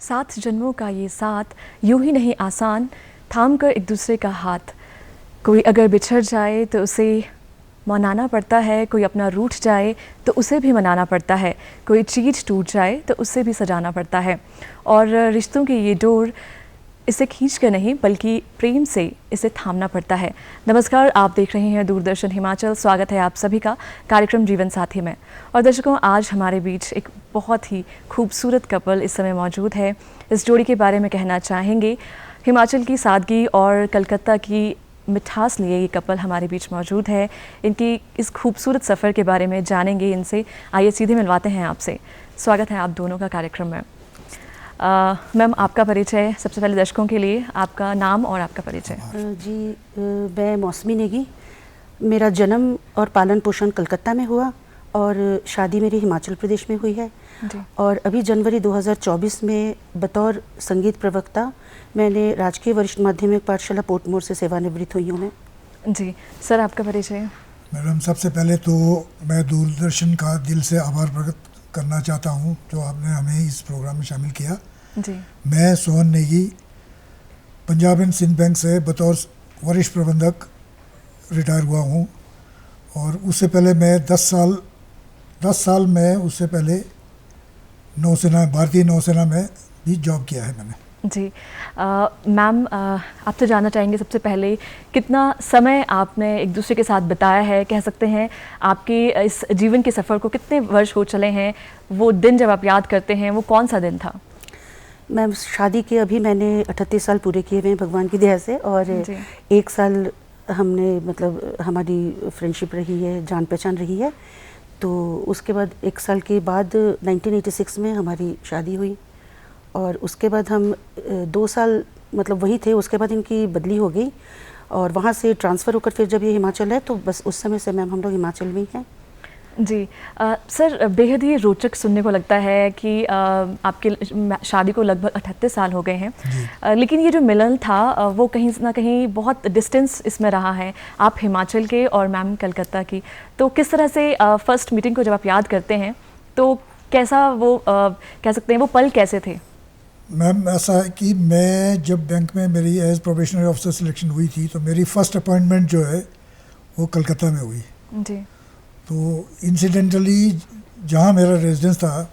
सात जन्मों का ये साथ यूं ही नहीं आसान, थाम कर एक दूसरे का हाथ। कोई अगर बिछड़ जाए तो उसे मनाना पड़ता है, कोई अपना रूठ जाए तो उसे भी मनाना पड़ता है, कोई चीज़ टूट जाए तो उसे भी सजाना पड़ता है। और रिश्तों की ये डोर इसे खींच कर नहीं बल्कि प्रेम से इसे थामना पड़ता है। नमस्कार, आप देख रहे हैं दूरदर्शन हिमाचल। स्वागत है आप सभी का कार्यक्रम जीवन साथी में। और दर्शकों, आज हमारे बीच एक बहुत ही खूबसूरत कपल इस समय मौजूद है। इस जोड़ी के बारे में कहना चाहेंगे, हिमाचल की सादगी और कलकत्ता की मिठास लिए ये कपल हमारे बीच मौजूद है। इनकी इस खूबसूरत सफ़र के बारे में जानेंगे इनसे। आइए सीधे मिलवाते हैं आपसे। स्वागत है आप दोनों का कार्यक्रम में। मैम, आपका परिचय सबसे पहले दर्शकों के लिए, आपका नाम और आपका परिचय। जी, मैं मौसमी नेगी। मेरा जन्म और पालन पोषण कलकत्ता में हुआ और शादी मेरी हिमाचल प्रदेश में हुई है। और अभी जनवरी 2024 में बतौर संगीत प्रवक्ता मैंने राजकीय वरिष्ठ माध्यमिक पाठशाला पोर्टमोर से सेवानिवृत्त हुई हूँ मैं। जी सर, आपका परिचय। मैडम, सबसे पहले तो मैं दूरदर्शन का दिल से आभार प्रकट करना चाहता हूँ जो आपने हमें इस प्रोग्राम में शामिल किया। जी, मैं सोहन नेगी पंजाब एंड सिंध बैंक से बतौर वरिष्ठ प्रबंधक रिटायर हुआ हूँ। और उससे पहले मैं 10 साल में उससे पहले नौसेना, भारतीय नौसेना में भी जॉब किया है मैंने। जी मैम, आप तो जानना चाहेंगे सबसे पहले कितना समय आपने एक दूसरे के साथ बिताया है। कह सकते हैं आपके इस जीवन के सफ़र को कितने वर्ष हो चले हैं। वो दिन जब आप याद करते हैं, वो कौन सा दिन था? मैम, शादी के अभी मैंने 38 साल पूरे किए हुए हैं भगवान की दया से। और 1 साल हमने मतलब हमारी फ्रेंडशिप रही है, जान पहचान रही है। तो उसके बाद 1 साल के बाद 1986 में हमारी शादी हुई। और उसके बाद हम 2 साल मतलब वहीं थे। उसके बाद इनकी बदली हो गई और वहाँ से ट्रांसफ़र होकर फिर जब ये हिमाचल है तो बस उस समय से मैम हम लोग हिमाचल में ही हैं। जी सर, बेहद ही रोचक सुनने को लगता है कि आपकी शादी को लगभग 38 साल हो गए हैं। लेकिन ये जो मिलन था वो कहीं ना कहीं बहुत डिस्टेंस इसमें रहा है, आप हिमाचल के और मैम कलकत्ता की। तो किस तरह से फर्स्ट मीटिंग को जब आप याद करते हैं तो कैसा वो कह सकते हैं वो पल कैसे थे? मैम, ऐसा है कि मैं जब बैंक में मेरी एज प्रोबेशनरी ऑफिसर सिलेक्शन हुई थी तो मेरी फर्स्ट अपॉइंटमेंट जो है वो कलकत्ता में हुई। जी। तो इंसिडेंटली जहाँ मेरा रेजिडेंस था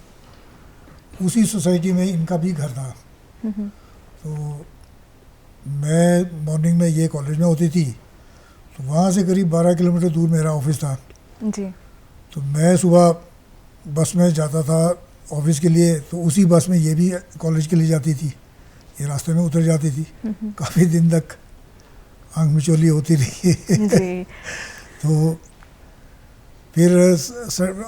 उसी सोसाइटी में इनका भी घर था। तो मैं मॉर्निंग में ये कॉलेज में होती थी तो वहाँ से करीब 12 किलोमीटर दूर मेरा ऑफिस था। जी। तो मैं सुबह बस में जाता था ऑफिस के लिए, तो उसी बस में ये भी कॉलेज के लिए जाती थी, ये रास्ते में उतर जाती थी। काफ़ी दिन तक आंख मिचौली होती रही। जी। तो फिर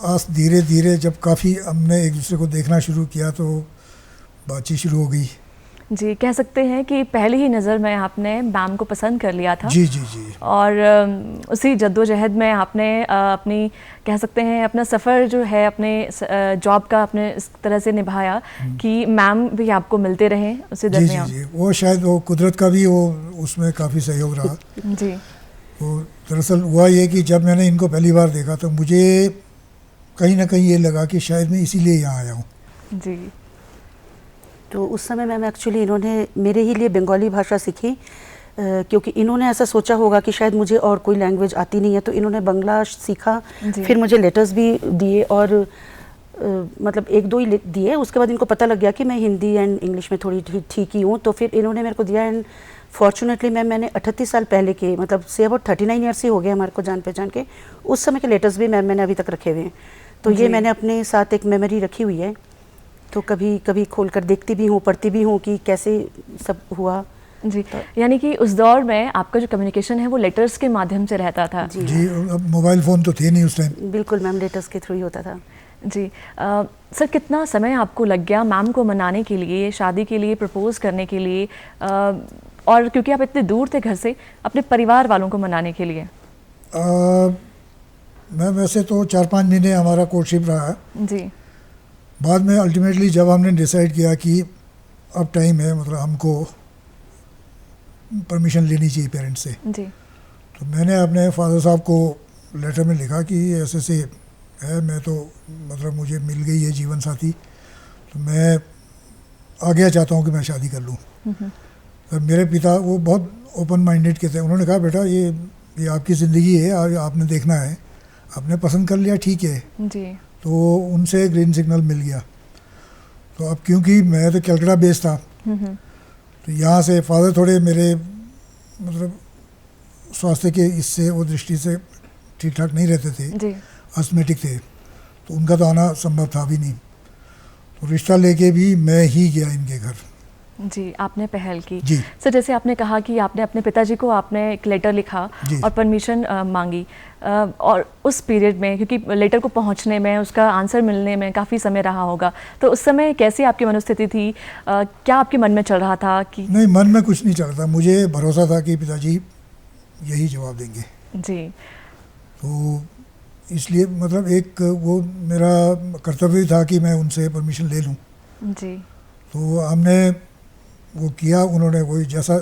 आज धीरे धीरे जब काफ़ी हमने एक दूसरे को देखना शुरू किया तो बातचीत शुरू हो गई। जी, कह सकते हैं कि पहली ही नज़र में आपने मैम को पसंद कर लिया था। जी जी जी। और उसी जद्दोजहद में आपने अपनी कह सकते हैं अपना सफ़र जो है अपने जॉब का अपने इस तरह से निभाया कि मैम भी आपको मिलते रहें उसी दरमियान। जी जी जी, वो शायद वो कुदरत का भी वो उसमें काफ़ी सहयोग रहा। जी। तो दरअसल हुआ ये कि जब मैंने इनको पहली बार देखा तो मुझे कहीं ना कहीं ये लगा कि शायद मैं इसीलिए यहाँ आया हूँ। जी। तो उस समय मैम एक्चुअली इन्होंने मेरे ही लिए बंगाली भाषा सीखी, क्योंकि इन्होंने ऐसा सोचा होगा कि शायद मुझे और कोई लैंग्वेज आती नहीं है, तो इन्होंने बंगला सीखा। फिर मुझे लेटर्स भी दिए और मतलब 1-2 ही दिए। उसके बाद इनको पता लग गया कि मैं हिंदी एंड इंग्लिश में थोड़ी ठीक ही हूँ, तो फिर इन्होंने मेरे को दिया। एंड फॉर्चुनेटली मैंने 38 साल पहले के मतलब से अबाउट 39 ईयर्स ही हो गए हमारे को जान पहचान के, उस समय के लेटर्स भी मैंने अभी तक रखे हुए हैं। तो ये मैंने अपने साथ एक मेमोरी रखी हुई है, तो कभी कभी खोल कर देखती भी हूँ, पढ़ती भी हूँ कि कैसे सब हुआ। जी, यानी कि उस दौर में आपका जो कम्युनिकेशन है वो लेटर्स के माध्यम से रहता था। जी, अब मोबाइल फ़ोन तो थे नहीं उस टाइम। बिल्कुल मैम, लेटर्स के थ्रू ही होता था। जी सर, कितना समय आपको लग गया मैम को मनाने के लिए, शादी के लिए, प्रपोज़ करने के लिए, और क्योंकि आप इतने दूर थे घर से, अपने परिवार वालों को मनाने के लिए? मैम, वैसे तो 4-5 महीने हमारा कोर्टशिप रहा। जी। बाद में अल्टीमेटली जब हमने डिसाइड किया कि अब टाइम है, मतलब हमको परमिशन लेनी चाहिए पेरेंट्स से। जी। तो मैंने अपने फादर साहब को लेटर में लिखा कि ऐसे से है, मैं तो मतलब मुझे मिल गई है जीवन साथी, तो मैं आ गया चाहता हूँ कि मैं शादी कर लूँ। तो मेरे पिता वो बहुत ओपन माइंडेड के थे, उन्होंने कहा बेटा ये आपकी ज़िंदगी है, आपने देखना है, आपने पसंद कर लिया ठीक है। जी। तो उनसे ग्रीन सिग्नल मिल गया। तो अब क्योंकि मैं तो कलकत्ता बेस्ड था, तो यहाँ से फादर थोड़े मेरे मतलब स्वास्थ्य के इससे वो दृष्टि से ठीक ठाक नहीं रहते थे, जी। अस्थमेटिक थे, तो उनका तो आना संभव था भी नहीं। तो रिश्ता लेके भी मैं ही गया इनके घर। जी, आपने पहल की। जी। सर, जैसे आपने कहा कि आपने अपने पिताजी को आपने एक लेटर लिखा जी। और परमिशन मांगी, और उस पीरियड में क्योंकि लेटर को पहुंचने में, उसका आंसर मिलने में काफ़ी समय रहा होगा, तो उस समय कैसी आपकी मनोस्थिति थी? क्या आपके मन में चल रहा था कि? नहीं, मन में कुछ नहीं चल रहा था, मुझे भरोसा था कि पिताजी यही जवाब देंगे। जी। तो इसलिए मतलब एक वो मेरा कर्तव्य था कि मैं उनसे परमिशन ले लूं। जी। तो हमने वो किया, उन्होंने वही जैसा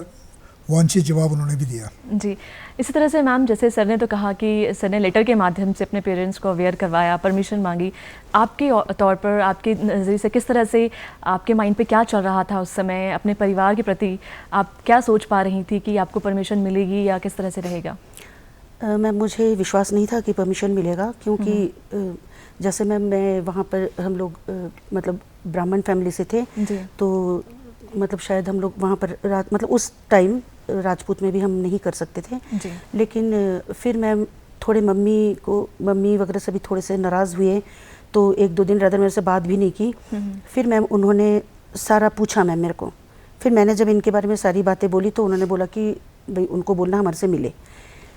वांछित जवाब उन्होंने भी दिया। जी। इसी तरह से मैम, जैसे सर ने तो कहा कि सर ने लेटर के माध्यम से अपने पेरेंट्स को अवेयर करवाया, परमिशन मांगी, आपके तौर पर, आपके नज़रिए से किस तरह से आपके माइंड पे क्या चल रहा था उस समय? अपने परिवार के प्रति आप क्या सोच पा रही थी कि आपको परमिशन मिलेगी या किस तरह से रहेगा? मैम, मुझे विश्वास नहीं था कि परमिशन मिलेगा, क्योंकि जैसे मैम मैं वहाँ पर हम लोग मतलब ब्राह्मण फैमिली से थे। जी। तो मतलब शायद हम लोग वहाँ पर मतलब उस टाइम राजपूत में भी हम नहीं कर सकते थे। जी। लेकिन फिर मैम थोड़े मम्मी वगैरह से भी थोड़े से नाराज़ हुए, तो 1-2 दिन रादर मेरे से बात भी नहीं की। फिर मैम उन्होंने सारा पूछा मैम मेरे को। फिर मैंने जब इनके बारे में सारी बातें बोली तो उन्होंने बोला कि भाई उनको बोलना हमारे से मिले।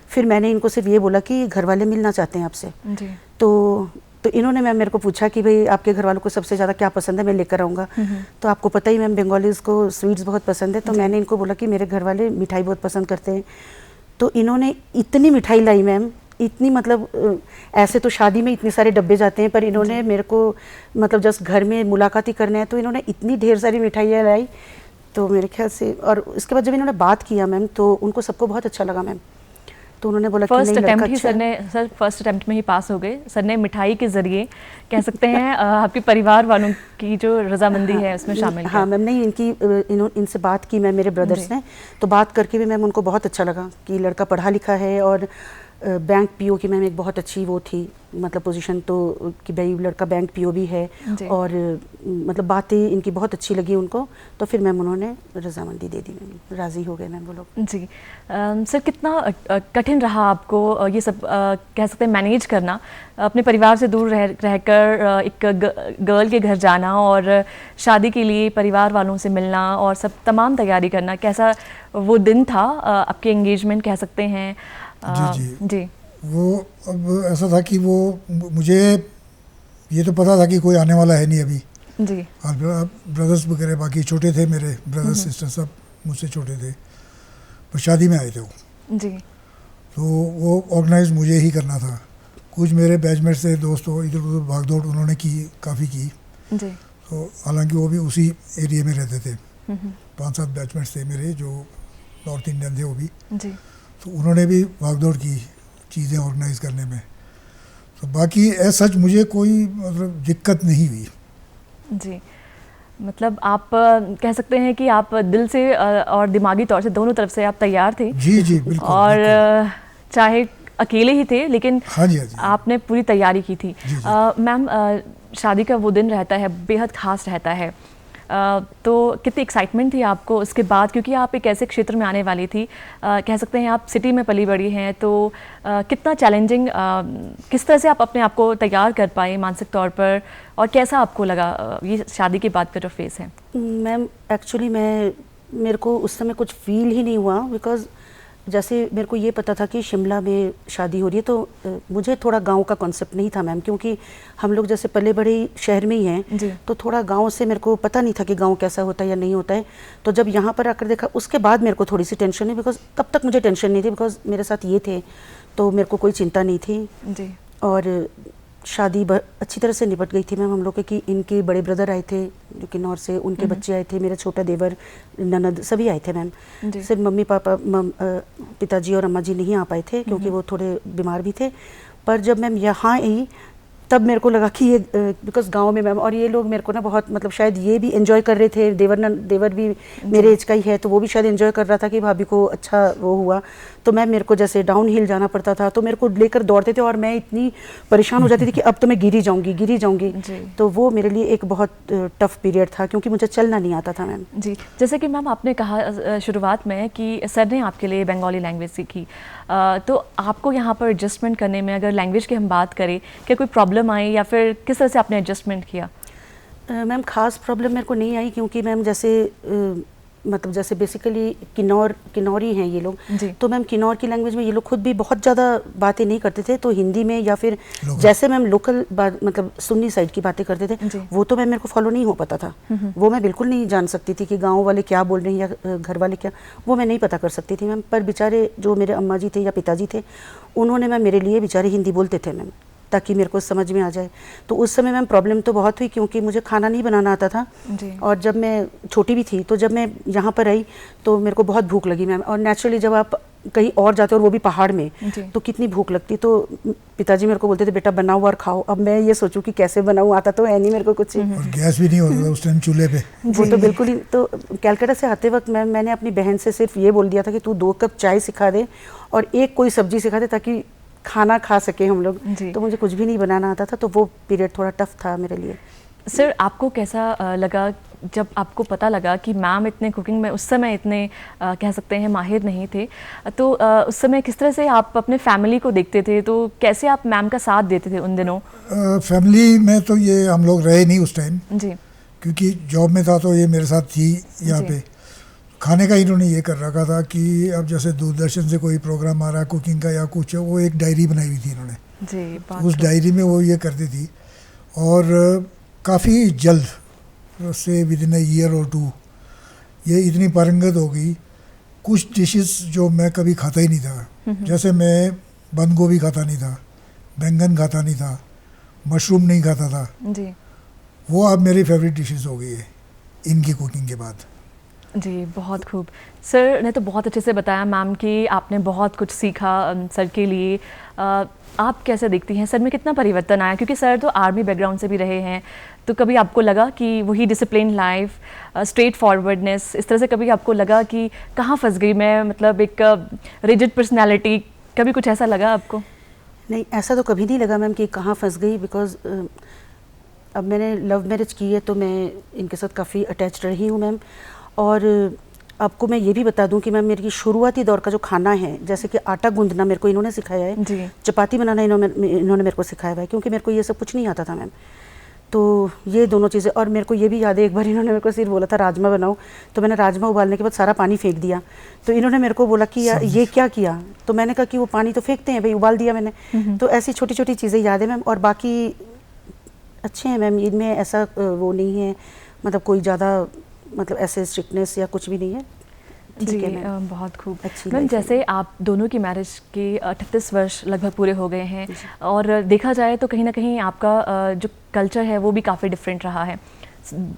फिर मैंने इनको सिर्फ ये बोला कि घर वाले मिलना चाहते हैं आपसे। जी। तो इन्होंने मैम मेरे को पूछा कि भाई आपके घर वालों को सबसे ज़्यादा क्या पसंद है, मैं लेकर आऊँगा। तो आपको पता ही मैम बंगालीज़ को स्वीट्स बहुत पसंद है, तो मैंने इनको बोला कि मेरे घर वाले मिठाई बहुत पसंद करते हैं। तो इन्होंने इतनी मिठाई लाई मैम, इतनी मतलब ऐसे तो शादी में इतने सारे डब्बे जाते हैं, पर इन्होंने मेरे को मतलब जस्ट घर में मुलाकात ही करने हैं तो इन्होंने इतनी ढेर सारी मिठाइयाँ लाई। तो मेरे ख्याल से, और उसके बाद जब इन्होंने बात किया मैम तो उनको सबको बहुत अच्छा लगा मैम। तो उन्होंने बोला कि फर्स्ट नहीं, अटेम्प्ट लड़का ही अच्छा सर फर्स्ट अटेम्प्ट में ही पास हो गए। सर ने मिठाई के जरिए कह सकते हैं आपके परिवार वालों की जो रजामंदी है उसमें शामिल हाँ मैम, नहीं इनसे बात की मैम, मेरे ब्रदर्स ने, तो बात करके भी मैम उनको बहुत अच्छा लगा कि लड़का पढ़ा लिखा है, और बैंक पीओ की मैम एक बहुत अच्छी वो थी मतलब पोजीशन, तो कि भाई लड़का बैंक पीओ भी है, और मतलब बातें इनकी बहुत अच्छी लगी उनको। तो फिर मैम उन्होंने रजामंदी दे दी मैम, राज़ी हो गए मैम वो लोग। जी। सर, कितना कठिन रहा आपको ये सब कह सकते हैं मैनेज करना, अपने परिवार से दूर रहकर एक गर्ल के घर जाना और शादी के लिए परिवार वालों से मिलना और सब तमाम तैयारी करना? कैसा वो दिन था आपके एंगेजमेंट कह सकते हैं? जी। वो अब ऐसा था कि वो मुझे ये तो पता था कि कोई आने वाला है नहीं अभी। जी। और ब्रदर्स वगैरह बाकी छोटे थे, मेरे ब्रदर्स सिस्टर सब मुझसे छोटे थे, पर शादी में आए थे वो। जी। तो वो ऑर्गेनाइज मुझे ही करना था। कुछ मेरे बैचमेट से दोस्तों इधर उधर भागदौड़ उन्होंने की, काफ़ी की। जी। तो हालांकि वो भी उसी एरिया में रहते थे। 5-7 बैचमेट्स थे मेरे जो नॉर्थ इंडियन थे वो भी। जी। तो उन्होंने भी भागदौड़ की चीज़ें ऑर्गेनाइज करने में। तो बाकी ऐसा सच मुझे कोई मतलब दिक्कत नहीं हुई। जी। मतलब आप कह सकते हैं कि आप दिल से और दिमागी तौर से दोनों तरफ से आप तैयार थे। जी जी बिल्कुल। और बिल्कुल। चाहे अकेले ही थे लेकिन हाँ जी, हाँ जी। आपने पूरी तैयारी की थी। मैम, शादी का वो दिन रहता है, बेहद खास रहता है, तो कितनी एक्साइटमेंट थी आपको उसके बाद, क्योंकि आप एक ऐसे क्षेत्र में आने वाली थी, कह सकते हैं आप सिटी में पली बड़ी हैं, तो कितना चैलेंजिंग, किस तरह से आप अपने आप को तैयार कर पाए मानसिक तौर पर, और कैसा आपको लगा ये शादी के बाद का जो फेस है? मैम एक्चुअली मेरे को उस समय कुछ फील ही नहीं हुआ, बिकॉज जैसे मेरे को ये पता था कि शिमला में शादी हो रही है, तो मुझे थोड़ा गांव का कॉन्सेप्ट नहीं था मैम, क्योंकि हम लोग जैसे पले बड़े शहर में ही हैं, तो थोड़ा गांव से मेरे को पता नहीं था कि गांव कैसा होता है या नहीं होता है। तो जब यहाँ पर आकर देखा उसके बाद मेरे को थोड़ी सी टेंशन हुई, बिकॉज तब तक मुझे टेंशन नहीं थी, बिकॉज मेरे साथ ये थे तो मेरे को कोई चिंता नहीं थी। जी। और शादी अच्छी तरह से निपट गई थी मैम हम लोग के, कि इनके बड़े ब्रदर आए थे जो कि नॉर्थ से, उनके बच्चे आए थे, मेरा छोटा देवर, ननद सभी आए थे मैम। सिर्फ मम्मी पापा पिताजी और अम्मा जी नहीं आ पाए थे क्योंकि वो थोड़े बीमार भी थे। पर जब मैम यहाँ आई तब मेरे को लगा कि ये बिकॉज गांव में मैम, और ये लोग मेरे को ना बहुत मतलब शायद ये भी एंजॉय कर रहे थे, देवर भी मेरे एज का ही है, तो वो भी शायद एंजॉय कर रहा था कि भाभी को अच्छा वो हुआ। तो मैम मेरे को जैसे डाउन हिल जाना पड़ता था तो मेरे को लेकर दौड़ते थे और मैं इतनी परेशान हो जाती थी कि अब तो मैं गिरी जाऊंगी। तो वो मेरे लिए एक बहुत टफ पीरियड था क्योंकि मुझे चलना नहीं आता था मैम। जी, जैसे कि मैम आपने कहा शुरुआत में कि सर ने आपके लिए बंगाली लैंग्वेज सीखी, तो आपको यहाँ पर एडजस्टमेंट करने में अगर लैंग्वेज की हम बात करें, क्या कोई प्रॉब्लम आई या फिर किस तरह से आपने एडजस्टमेंट किया? मैम ख़ास प्रॉब्लम मेरे को नहीं आई क्योंकि मैम जैसे मतलब जैसे बेसिकली किन्नौरी हैं ये लोग, तो मैम किन्नौर की लैंग्वेज में ये लोग खुद भी बहुत ज़्यादा बातें नहीं करते थे, तो हिंदी में या फिर जैसे मैम लोकल बात मतलब सुन्नी साइड की बातें करते थे वो तो मैम मेरे को फॉलो नहीं हो पाता था। वो मैं बिल्कुल नहीं जान सकती थी कि गाँव वाले क्या बोल रहे हैं या घर वाले क्या, वो मैं नहीं पता कर सकती थी मैम। पर बेचारे जो मेरे अम्मा जी थे या पिताजी थे उन्होंने मैम मेरे लिए बेचारे हिंदी बोलते थे मैम ताकि मेरे को समझ में आ जाए। तो उस समय मैम प्रॉब्लम तो बहुत हुई क्योंकि मुझे खाना नहीं बनाना आता था और जब मैं छोटी भी थी तो जब मैं यहाँ पर आई तो मेरे को बहुत भूख लगी मैम। और नेचुरली जब आप कहीं और जाते हो और वो भी पहाड़ में तो कितनी भूख लगती, तो पिताजी मेरे को बोलते थे बेटा बनाओ और खाओ। अब मैं ये सोचूं कि कैसे बनाऊं, आता तो है नहीं मेरे को कुछ। और गैस भी नहीं होता था उस टाइम चूल्हे पे। वो तो बिल्कुल ही। तो कैलकाटा से आते वक्त मैंने अपनी बहन से सिर्फ ये बोल दिया था कि तू 2 कप चाय सिखा दे और एक कोई सब्जी सिखा दे ताकि खाना खा सके हम लोग। तो मुझे कुछ भी नहीं बनाना आता था, तो वो पीरियड थोड़ा टफ था मेरे लिए। सर आपको कैसा लगा जब आपको पता लगा कि मैम इतने कुकिंग में उस समय इतने कह सकते हैं माहिर नहीं थे, तो उस समय किस तरह से आप अपने फैमिली को देखते थे, तो कैसे आप मैम का साथ देते थे उन दिनों? फैमिली में तो ये हम लोग रहे नहीं उस टाइम जी, क्योंकि जॉब में था तो ये मेरे साथ थी यहाँ पे। खाने का इन्होंने ये कर रखा था कि अब जैसे दूरदर्शन से कोई प्रोग्राम आ रहा है कुकिंग का या कुछ, वो एक डायरी बनाई हुई थी इन्होंने जी, तो उस डायरी में वो ये करती थी और काफ़ी जल्द से विदिन अ ईयर और 2 ये इतनी पारंगत हो गई। कुछ डिशेस जो मैं कभी खाता ही नहीं था, जैसे मैं बंद गोभी खाता नहीं था, बैंगन खाता नहीं था, मशरूम नहीं खाता था जी, वो अब मेरी फेवरेट डिशेस हो गई है इनकी कुकिंग के बाद। जी, बहुत खूब। सर ने तो बहुत अच्छे से बताया मैम कि आपने बहुत कुछ सीखा सर के लिए। आप कैसे देखती हैं सर में कितना परिवर्तन आया, क्योंकि सर तो आर्मी बैकग्राउंड से भी रहे हैं, तो कभी आपको लगा कि वही डिसिप्लिन लाइफ, स्ट्रेट फॉरवर्डनेस, इस तरह से कभी आपको लगा कि कहाँ फंस गई मैं, मतलब एक रिजिड पर्सनैलिटी, कभी कुछ ऐसा लगा आपको? नहीं, ऐसा तो कभी नहीं लगा मैम कि कहाँ फंस गई, बिकॉज अब मैंने लव मैरिज की है तो मैं इनके साथ काफ़ी अटैच रही हूँ मैम। और आपको मैं ये भी बता दूं कि मैम मेरी शुरुआती दौर का जो खाना है, जैसे कि आटा गूंदना मेरे को इन्होंने सिखाया है, चपाती बनाना इन्होंने मेरे को सिखाया हुआ है, क्योंकि मेरे को ये सब कुछ नहीं आता था मैम। तो ये दोनों चीज़ें, और मेरे को ये भी याद है एक बार इन्होंने मेरे को सिर्फ बोला था राजमा बनाओ, तो मैंने राजमा उबालने के बाद सारा पानी फेंक दिया। तो इन्होंने मेरे को बोला कि यार ये क्या किया, तो मैंने कहा कि वो पानी तो फेंकते हैं भाई, उबाल दिया मैंने। तो ऐसी छोटी छोटी चीज़ें याद है मैम। और बाकी अच्छे हैं मैम, इनमें ऐसा वो नहीं है, मतलब कोई ज़्यादा मतलब ऐसे स्ट्रिक्टनेस या कुछ भी नहीं है। जी, बहुत खूब। मैम जैसे आप दोनों की मैरिज के 38 वर्ष लगभग पूरे हो गए हैं, और देखा जाए तो कहीं ना कहीं आपका जो कल्चर है वो भी काफ़ी डिफरेंट रहा है,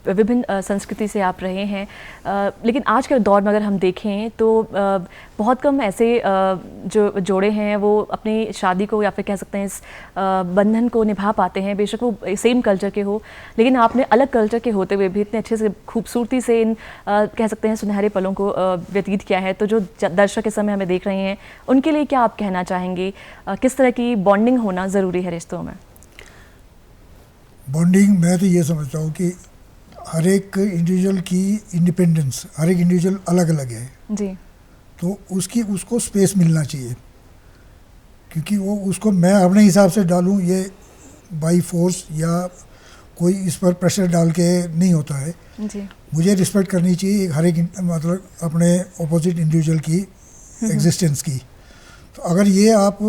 विभिन्न संस्कृति से आप रहे हैं। लेकिन आज के दौर में अगर हम देखें तो बहुत कम ऐसे जो जोड़े हैं वो अपनी शादी को या फिर कह सकते हैं इस बंधन को निभा पाते हैं, बेशक वो सेम कल्चर के हो, लेकिन आपने अलग कल्चर के होते हुए भी इतने अच्छे से खूबसूरती से इन कह सकते हैं सुनहरे पलों को व्यतीत किया है। तो जो दर्शक इस समय हमें देख रहे हैं उनके लिए क्या आप कहना चाहेंगे, किस तरह की बॉन्डिंग होना ज़रूरी है रिश्तों में? बॉन्डिंग मैं तो ये समझता हूँ कि हर एक इंडिविजुअल की इंडिपेंडेंस, हर एक इंडिविजुअल अलग अलग है जी, तो उसको स्पेस मिलना चाहिए, क्योंकि वो उसको मैं अपने हिसाब से डालूं ये बाई फोर्स या कोई इस पर प्रेशर डाल के नहीं होता है जी। मुझे रिस्पेक्ट करनी चाहिए हर एक मतलब अपने ऑपोजिट इंडिविजुअल की एग्जिस्टेंस की। तो अगर ये आप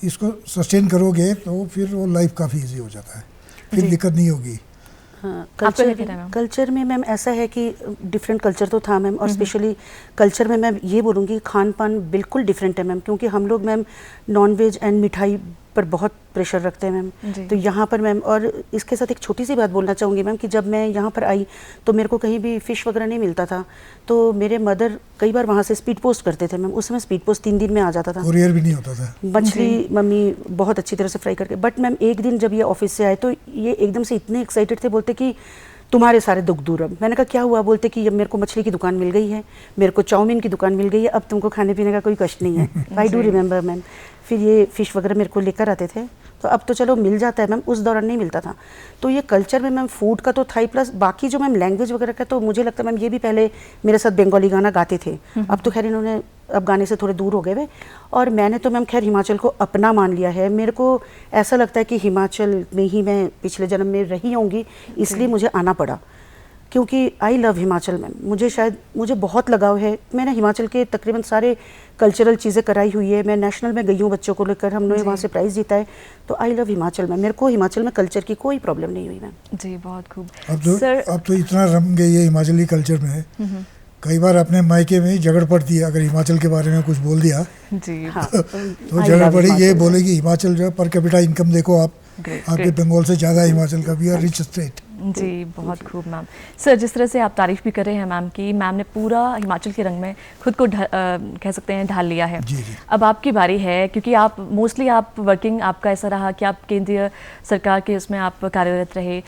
इसको सस्टेन करोगे तो फिर वो लाइफ काफ़ी इजी हो जाता है, फिर दिक्कत नहीं होगी। हाँ, कल्चर में मैम ऐसा है कि डिफरेंट कल्चर तो था मैम, और स्पेशली कल्चर में मैं ये बोलूँगी खान पान बिल्कुल डिफरेंट है मैम, क्योंकि हम लोग मैम नॉन वेज एंड मिठाई पर बहुत प्रेशर रखते हैं जी। मैम। तो यहाँ पर मैम, और इसके साथ एक छोटी सी बात बोलना चाहूँगी मैम कि जब मैं यहाँ पर आई तो मेरे को कहीं भी फ़िश वगैरह नहीं मिलता था, तो मेरे मदर कई बार वहाँ से स्पीड पोस्ट करते थे मैम। उस समय स्पीड पोस्ट 3 दिन में आ जाता था। कुरियर भी नहीं होता था। मछली मम्मी बहुत अच्छी तरह से फ्राई करके। बट मैम एक दिन जब ये ऑफिस से आए तो ये एकदम से इतने एक्साइटेड थे, बोलते कि तुम्हारे सारे दुख दूर अब। मैंने कहा क्या हुआ? बोलते कि अब मेरे को मछली की दुकान मिल गई है, मेरे को चाउमीन की दुकान मिल गई है, अब तुमको खाने पीने का कोई कष्ट नहीं है। I do remember ma'am. फिर ये फ़िश वगैरह मेरे को लेकर आते थे, तो अब तो चलो मिल जाता है मैम, उस दौरान नहीं मिलता था। तो ये कल्चर में मैम फूड का तो था ही, प्लस बाकी जो मैम लैंग्वेज वगैरह का, तो मुझे लगता है मैम ये भी पहले मेरे साथ बंगाली गाना गाते थे। अब तो खैर इन्होंने अब गाने से थोड़े दूर हो गए वे, और मैंने तो मैम खैर हिमाचल को अपना मान लिया है। मेरे को ऐसा लगता है कि हिमाचल में ही मैं पिछले जन्म में रही होंगी, इसलिए मुझे आना पड़ा, क्योंकि आई लव हिमाचल मैम। मुझे बहुत लगाव है। मैंने हिमाचल के तकरीबन सारे कल्चरल चीज़ें कराई हुई है। मैं नेशनल में गई हूँ बच्चों को लेकर, हमने वहाँ से प्राइज़ जीता है। तो आई लव हिमाचल मैम। मेरे को हिमाचल में कल्चर की कोई प्रॉब्लम नहीं हुई मैम। जी, बहुत खूब। अब तो इतना रम गई है हिमाचली कल्चर में, कई बार अपने मायके में झगड़ पड़ती है अगर हिमाचल के बारे में कुछ बोल दिया। जी हाँ, तो झगड़ पड़ी, ये बोलेगी हिमाचल जो है पर कैपिटा इनकम देखो आप, आपके बंगाल से ज़्यादा हिमाचल का भी है रिच स्टेट। जी, बहुत खूब मैम। सर, जिस तरह से आप तारीफ़ भी कर रहे हैं मैम की, मैम ने पूरा हिमाचल के रंग में खुद को कह सकते हैं ढाल लिया है। जी जी। अब आपकी बारी है, क्योंकि आप मोस्टली आप वर्किंग, आपका ऐसा रहा कि आप केंद्रीय सरकार के उसमें आप कार्यरत रहे,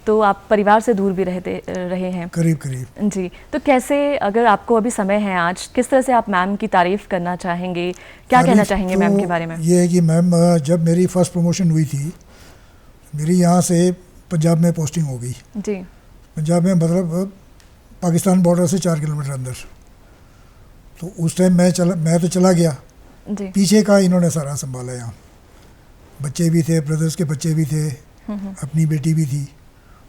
तो आप परिवार से दूर भी रहे हैं करीब करीब। जी, तो कैसे, अगर आपको अभी समय है आज, किस तरह से आप मैम की तारीफ़ करना चाहेंगे, क्या कहना चाहेंगे मैम के बारे में? ये है कि मैम जब मेरी फर्स्ट प्रमोशन हुई थी, मेरी यहाँ से पंजाब में पोस्टिंग हो गई। जी। पंजाब में मतलब पाकिस्तान बॉर्डर से 4 किलोमीटर अंदर। तो उस टाइम मैं तो चला गया जी। पीछे का इन्होंने सारा संभाला। यहाँ बच्चे भी थे, ब्रदर्स के बच्चे भी थे, अपनी बेटी भी थी,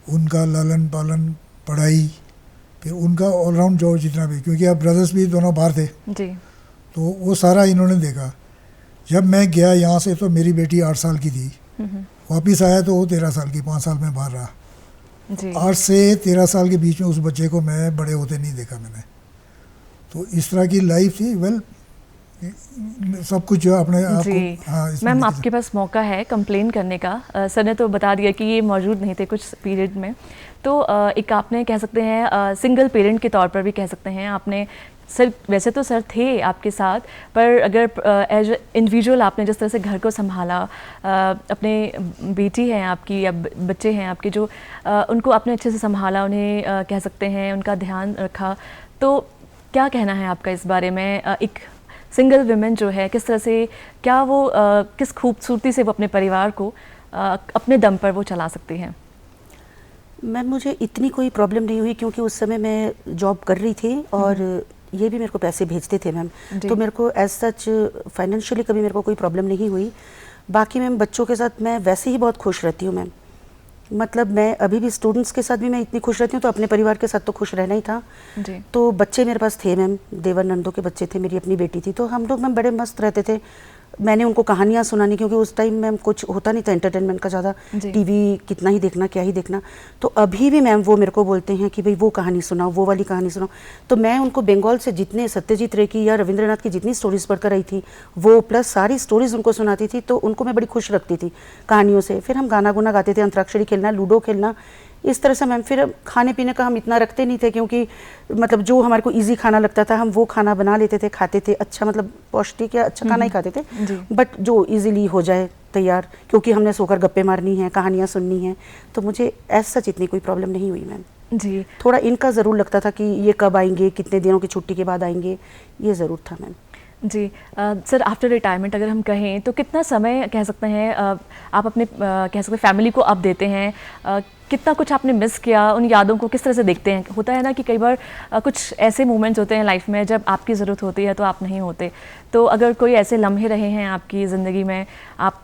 उनका लालन पालन, पढ़ाई, फिर उनका ऑलराउंड जॉब जितना भी, क्योंकि अब ब्रदर्स भी दोनों बाहर थे, जी। तो वो सारा इन्होंने देखा। जब मैं गया यहाँ से तो मेरी बेटी 8 साल की थी, वापिस आया तो वो 13 साल की, 5 साल में बाहर रहा। जी। 8 से 13 साल के बीच में उस बच्चे को मैं बड़े होते नहीं देखा मैंने। तो इस तरह की लाइफ थी। वेल, सब कुछ जो अपने आप को। हाँ, मैम, आपके पास मौका है कंप्लेन करने का। सर ने तो बता दिया कि ये मौजूद नहीं थे कुछ पीरियड में, तो एक आपने कह सकते हैं सिंगल पेरेंट के तौर पर भी कह सकते हैं आपने, सर वैसे तो सर थे आपके साथ, पर अगर एज इंडिविजुअल आपने जिस तरह से घर को संभाला, अपने बेटी हैं आपकी या बच्चे हैं आपके, जो उनको आपने अच्छे से संभाला, उन्हें कह सकते हैं उनका ध्यान रखा, तो क्या कहना है आपका इस बारे में? एक सिंगल वुमेन जो है, किस तरह से, क्या वो किस खूबसूरती से वो अपने परिवार को अपने दम पर वो चला सकती हैं? मैम, मुझे इतनी कोई प्रॉब्लम नहीं हुई, क्योंकि उस समय मैं जॉब कर रही थी और ये भी मेरे को पैसे भेजते थे मैम। तो मेरे को एज सच फाइनेंशियली कभी मेरे को कोई प्रॉब्लम नहीं हुई। बाकी मैम बच्चों के साथ मैं वैसे ही बहुत खुश रहती हूँ मैम। मतलब मैं अभी भी स्टूडेंट्स के साथ भी मैं इतनी खुश रहती हूँ, तो अपने परिवार के साथ तो खुश रहना ही था। जी। तो बच्चे मेरे पास थे मैम, देवर नंदों के बच्चे थे, मेरी अपनी बेटी थी, तो हम लोग मैम बड़े मस्त रहते थे। मैंने उनको कहानियाँ सुनानी, क्योंकि उस टाइम मैम कुछ होता नहीं था एंटरटेनमेंट का ज़्यादा, टीवी कितना ही देखना, क्या ही देखना। तो अभी भी मैम वो मेरे को बोलते हैं कि भाई वो कहानी सुनाओ, वो वाली कहानी सुनाओ। तो मैं उनको बंगाल से जितने सत्यजीत रे की या रविंद्रनाथ की जितनी स्टोरीज़ पढ़कर आई थी, वो प्लस सारी स्टोरीज़ उनको सुनाती थी, तो उनको मैं बड़ी खुश रखती थी कहानियों से। फिर हम गाना गुना गाते थे, अंतराक्षरी खेलना, लूडो खेलना, इस तरह से मैम। फिर खाने पीने का हम इतना रखते नहीं थे, क्योंकि मतलब जो हमारे को इजी खाना लगता था हम वो खाना बना लेते थे, खाते थे। अच्छा, मतलब पौष्टिक या अच्छा खाना ही खाते थे, बट जो इजीली हो जाए तैयार, क्योंकि हमने सोकर गप्पे मारनी है, कहानियाँ सुननी है। तो मुझे ऐसा सच इतनी कोई प्रॉब्लम नहीं हुई मैम। जी। थोड़ा इनका ज़रूर लगता था कि ये कब आएंगे, कितने दिनों की छुट्टी के बाद आएंगे, ये ज़रूर था मैम। जी। सर, आफ्टर रिटायरमेंट अगर हम कहें तो कितना समय कह सकते हैं आप अपने कह सकते हैं फैमिली को आप देते हैं, कितना कुछ आपने मिस किया, उन यादों को किस तरह से देखते हैं? होता है ना कि कई बार कुछ ऐसे मोमेंट्स होते हैं लाइफ में जब आपकी ज़रूरत होती है तो आप नहीं होते, तो अगर कोई ऐसे लम्हे रहे हैं आपकी ज़िंदगी में, आप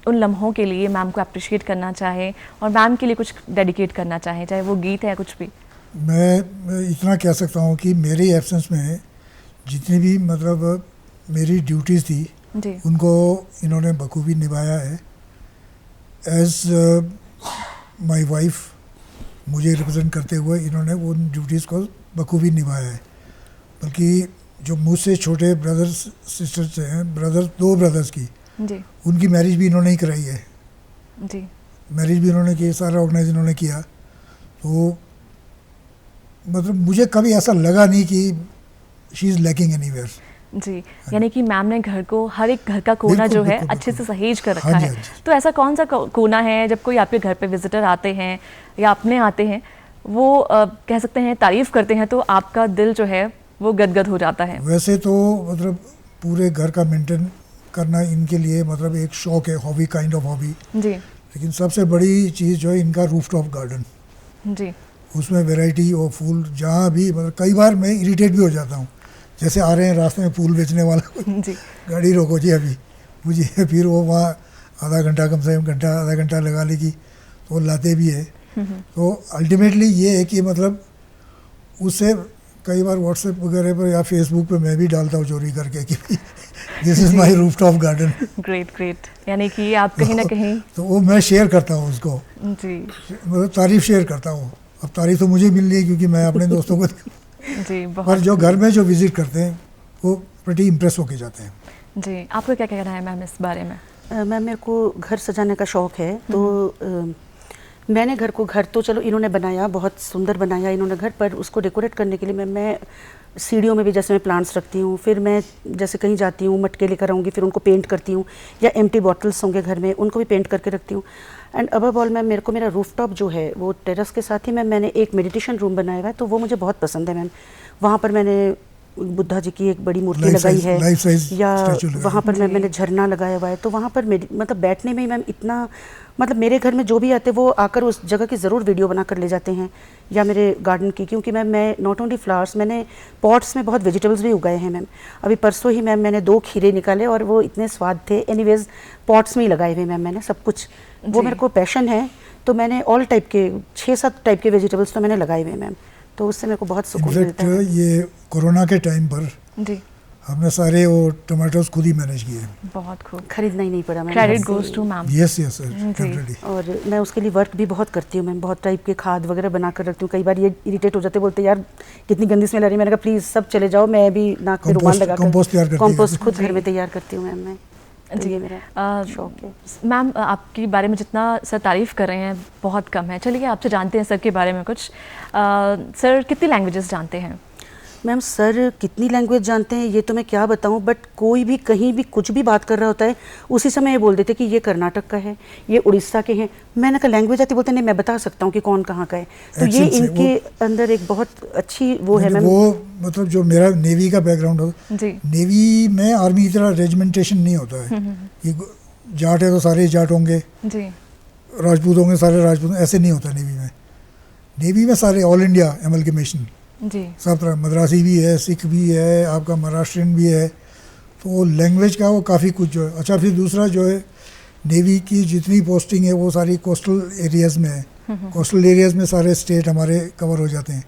उन लम्हों के लिए मैम को अप्रिशिएट करना चाहें और मैम के लिए कुछ डेडिकेट करना चाहें, चाहे वो गीत है कुछ भी? मैं इतना कह सकता हूँ कि मेरी एब्सेंस में जितनी भी मतलब मेरी ड्यूटीज़ थी जी। उनको इन्होंने बखूबी निभाया है। एज माय वाइफ मुझे रिप्रेजेंट करते हुए इन्होंने उन ड्यूटीज़ को बखूबी निभाया है। बल्कि जो मुझसे छोटे ब्रदर्स सिस्टर्स हैं, 2 ब्रदर्स की, जी उनकी मैरिज भी इन्होंने ही कराई है, जी मैरिज भी इन्होंने की, सारा ऑर्गेनाइज इन्होंने किया। तो मतलब मुझे कभी ऐसा लगा नहीं कि शी इज़ लैकिंग एनीवेयर। जी, यानी कि मैम ने घर को, हर एक घर का कोना बिल्कुल, जो है बिल्कुल, अच्छे से बिल्कुल। सहेज कर हाँ रखा जी, है। हाँ जी। तो ऐसा कौन सा कोना है जब कोई आपके घर पे विजिटर आते हैं या अपने आते हैं, वो कह सकते हैं तारीफ करते हैं, तो आपका दिल जो है वो गदगद हो जाता है? वैसे तो मतलब पूरे घर का मेंटेन करना इनके लिए मतलब एक शौक है, हॉबी, काइंड ऑफ हॉबी। जी लेकिन सबसे बड़ी चीज़ जो है इनका रूफटॉप गार्डन, जी उसमें वैरायटी और फूल जहाँ भी, मतलब कई बार मैं इरिटेट भी हो जाता हूँ, जैसे आ रहे हैं रास्ते में फूल बेचने वाला जी गाड़ी रोको जी अभी मुझे, फिर वो वहाँ आधा घंटा, कम से कम घंटा आधा घंटा लगा लेगी, तो वो लाते भी है। तो अल्टीमेटली ये है कि मतलब उससे कई बार व्हाट्सएप वगैरह पर या फेसबुक पे मैं भी डालता हूँ चोरी करके कि this is my rooftop garden. Great great, यानी कि आप कहीं ना कहीं तो वो मैं शेयर करता हूँ उसको, जी मतलब तारीफ शेयर करता हूँ। अब तारीफ तो मुझे मिल रही है क्योंकि मैं अपने दोस्तों को जी पर बहुत जो घर में जो विजिट करते हैं वो प्रीटी इम्प्रेस होके जाते हैं। जी। आपका क्या कहना है मैम इस बारे में? मैम मेरे को घर सजाने का शौक़ है, तो मैंने घर को, घर तो चलो इन्होंने बनाया, बहुत सुंदर बनाया इन्होंने घर, पर उसको डेकोरेट करने के लिए मैं सीढ़ियों में भी जैसे मैं प्लांट्स रखती हूँ, फिर मैं जैसे कहीं जाती हूँ मटके लेकर आऊँगी, फिर उनको पेंट करती हूँ, या एम्प्टी बॉटल्स होंगे घर में उनको भी पेंट करके रखती हूँ। एंड अबव ऑल मैम मेरे को मेरा रूफटॉप जो है वो टेरेस के साथ ही मैंने एक मेडिटेशन रूम बनाया हुआ है, तो वो मुझे बहुत पसंद है मैम। वहाँ पर मैंने बुद्धा जी की एक बड़ी मूर्ति लगाई है, लाइफ साइज या स्टैचू लगाया। वहाँ पर मैंने झरना लगाया हुआ है, तो वहाँ पर मतलब बैठने में ही मैम इतना, मतलब मेरे घर में जो भी आते हैं वो आकर उस जगह की ज़रूर वीडियो बना कर ले जाते हैं, या मेरे गार्डन की, क्योंकि मैम मैं नॉट ओनली फ्लावर्स, मैंने पॉट्स में बहुत वेजिटेबल्स भी उगाए हैं मैम। अभी परसों ही मैम मैंने 2 खीरे निकाले और वो इतने स्वाद थे। एनीवेज पॉट्स में ही लगाए हुए मैम मैंने सब कुछ, वो मेरे को पैशन है। तो मैंने ऑल टाइप के 6-7 टाइप के वेजिटेबल्स तो मैंने लगाए हुए मैम, तो उससे मेरे को बहुत सुकून मिलता है। ये कोरोना के टाइम पर जी हमने सारे वो टमाटोज खुद ही मैनेज किए। बहुत खूब, खरीदना ही नहीं पड़ा ma'am. Credit goes to ma'am. Yes yes sir, जी। डेफिनेटली। और मैं उसके लिए वर्क भी बहुत करती हूँ मैम, बहुत टाइप के खाद वगैरह बना कर रखती हूँ। कई बार ये इरिटेट हो जाते, बोलते यार कितनी गंदी स्मेल आ रही है, मैंने कहा प्लीज़ सब चले जाओ, मैं भी नाक पे रुमाल लगा कर कंपोस्ट तैयार करती है। कंपोस्ट खुद घर में तैयार करती हूँ मैम मैं। तो ये मेरा शौक है। मैम आपके बारे में जितना सर तारीफ़ कर रहे हैं बहुत कम है। चलिए आपसे जानते हैं सर के बारे में कुछ। सर कितनी लैंग्वेजेस जानते हैं? मैम सर कितनी लैंग्वेज जानते हैं ये तो मैं क्या बताऊं, बट कोई भी कहीं भी कुछ भी बात कर रहा होता है उसी समय ये बोल देते कि ये कर्नाटक का है, ये उड़ीसा के हैं। मैंने कहा लैंग्वेज आती, बोलते नहीं मैं बता सकता हूँ कि कौन कहाँ का है। तो ये इनके अंदर एक बहुत अच्छी वो है मैम। वो मतलब जो मेरा नेवी का बैकग्राउंड हो, जी नेवी में आर्मी की तरह रेजिमेंटेशन नहीं होता है। ये जाट है तो सारे जाट होंगे, जी राजपूत होंगे सारे राजपूत, ऐसे नहीं होता नेवी में। नेवी में सारे ऑल इंडिया एमलगेमेशन, जी सब तरह, मद्रासी भी है, सिख भी है, आपका महाराष्ट्रियन भी है। तो लैंग्वेज का वो काफ़ी कुछ जो है। अच्छा फिर दूसरा जो है, नेवी की जितनी पोस्टिंग है वो सारी कोस्टल एरियाज़ में है। कोस्टल एरियाज़ में सारे स्टेट हमारे कवर हो जाते हैं।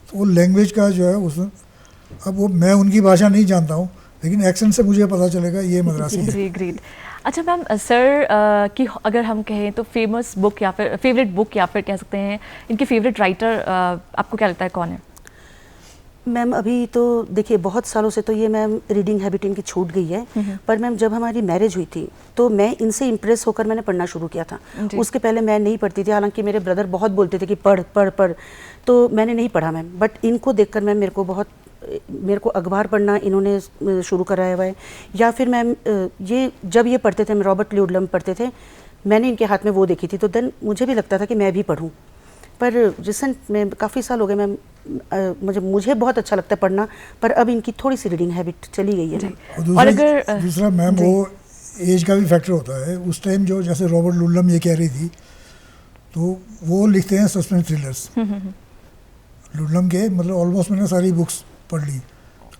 तो वो लैंग्वेज का जो है उस, अब वो मैं उनकी भाषा नहीं जानता हूँ, लेकिन एक्सेंट से मुझे पता चलेगा ये मद्रासी है। जी ग्रेट। अच्छा मैम सर की अगर हम कहें तो फेमस बुक या फिर फेवरेट बुक या फिर कह सकते हैं इनकी फेवरेट राइटर आपको क्या लगता है कौन है? मैम अभी तो देखिए बहुत सालों से तो ये मैम रीडिंग हैबिट इनकी छूट गई है, पर मैम जब हमारी मैरिज हुई थी तो मैं इनसे इम्प्रेस होकर मैंने पढ़ना शुरू किया था। उसके पहले मैं नहीं पढ़ती थी, हालांकि मेरे ब्रदर बहुत बोलते थे कि पढ़ पढ़ पढ़, तो मैंने नहीं पढ़ा मैम। बट इनको देखकर मैम मेरे को अखबार पढ़ना इन्होंने शुरू कराया हुआ है। या फिर मैम ये जब ये पढ़ते थे, रॉबर्ट ल्यूडलम पढ़ते थे, मैंने इनके हाथ में वो देखी थी, तो देन मुझे भी लगता था कि मैं भी पढ़ूँ। पर रिसेंट में काफ़ी साल हो गए मैम, मुझे बहुत अच्छा लगता है पढ़ना, पर अब इनकी थोड़ी सी रीडिंग हैबिट चली गई है। और अगर दूसरा मैम वो एज का भी फैक्टर होता है। उस टाइम जो जैसे रॉबर्ट लुल्लम ये कह रही थी, तो वो लिखते हैं सस्पेंस थ्रिलर्स। लुल्लम के मतलब ऑलमोस्ट मैंने सारी बुक्स पढ़ ली।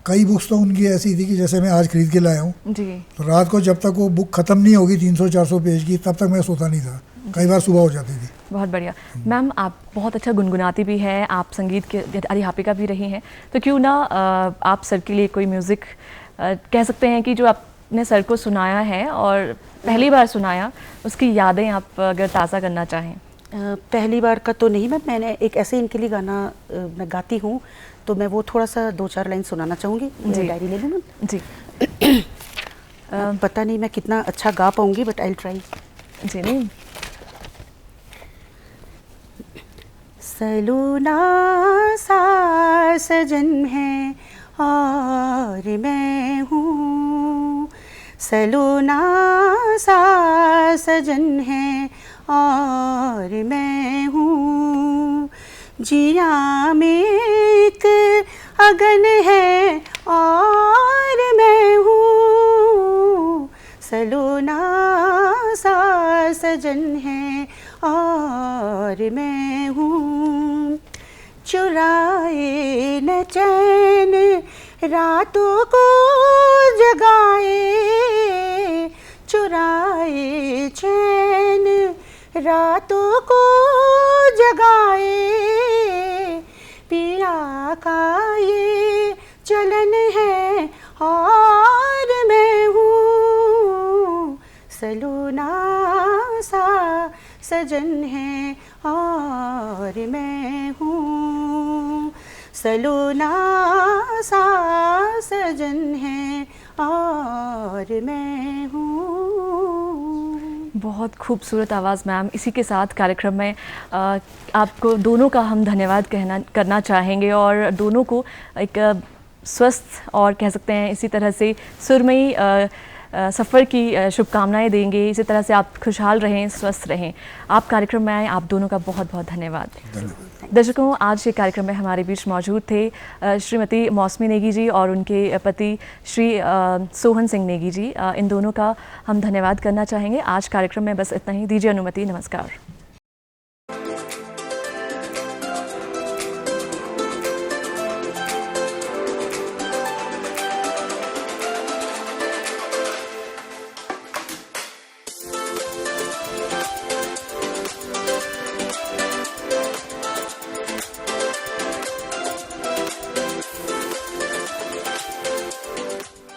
कई बुक्स तो उनकी ऐसी थी कि जैसे मैं आज खरीद के लाया हूँ, तो रात को जब तक वो बुक ख़त्म नहीं होगी 300-400 पेज की, तब तक मैं सोता नहीं था। कई बार सुबह हो जाती थी। बहुत बढ़िया मैम, आप बहुत अच्छा गुनगुनाती भी हैं, आप संगीत के अध्यापिका भी रही हैं, तो क्यों ना आप सर के लिए कोई म्यूज़िक कह सकते हैं कि जो आपने सर को सुनाया है और पहली बार सुनाया, उसकी यादें आप अगर ताज़ा करना चाहें। पहली बार का तो नहीं मैंने एक ऐसे इनके लिए गाना मैं गाती हूँ, तो मैं वो थोड़ा सा 2-4 लाइन सुनाना चाहूँगी। डायरी ले लूँ मैम? जी। पता नहीं मैं कितना अच्छा गा पाऊंगी, बट आई ट्राई। जी नहीं, सलोना सा सजन है और मैं हूँ, सलोना सा सजन है और मैं हूँ, जिया में एक अगन है और मैं हूँ, सलोना सा सजन है और मैं हूँ, चुराए न चैन रातों को जगाए, चुराए चैन रातों को जगाए, पिया का ये चलन है और मैं हूँ, सलोना सा सजन है और मैं हूँ, सलोना सा सजन है और मैं हूँ। बहुत खूबसूरत आवाज़ मैम। इसी के साथ कार्यक्रम में आपको दोनों का हम धन्यवाद करना चाहेंगे और दोनों को एक स्वस्थ और कह सकते हैं इसी तरह से सुरमई सफ़र की शुभकामनाएं देंगे। इसी तरह से आप खुशहाल रहें, स्वस्थ रहें। आप कार्यक्रम में आए, आप दोनों का बहुत बहुत धन्यवाद। दर्शकों, आज के कार्यक्रम में हमारे बीच मौजूद थे श्रीमती मौसमी नेगी जी और उनके पति श्री सोहन सिंह नेगी जी। इन दोनों का हम धन्यवाद करना चाहेंगे। आज कार्यक्रम में बस इतना ही। दीजिए अनुमति। नमस्कार।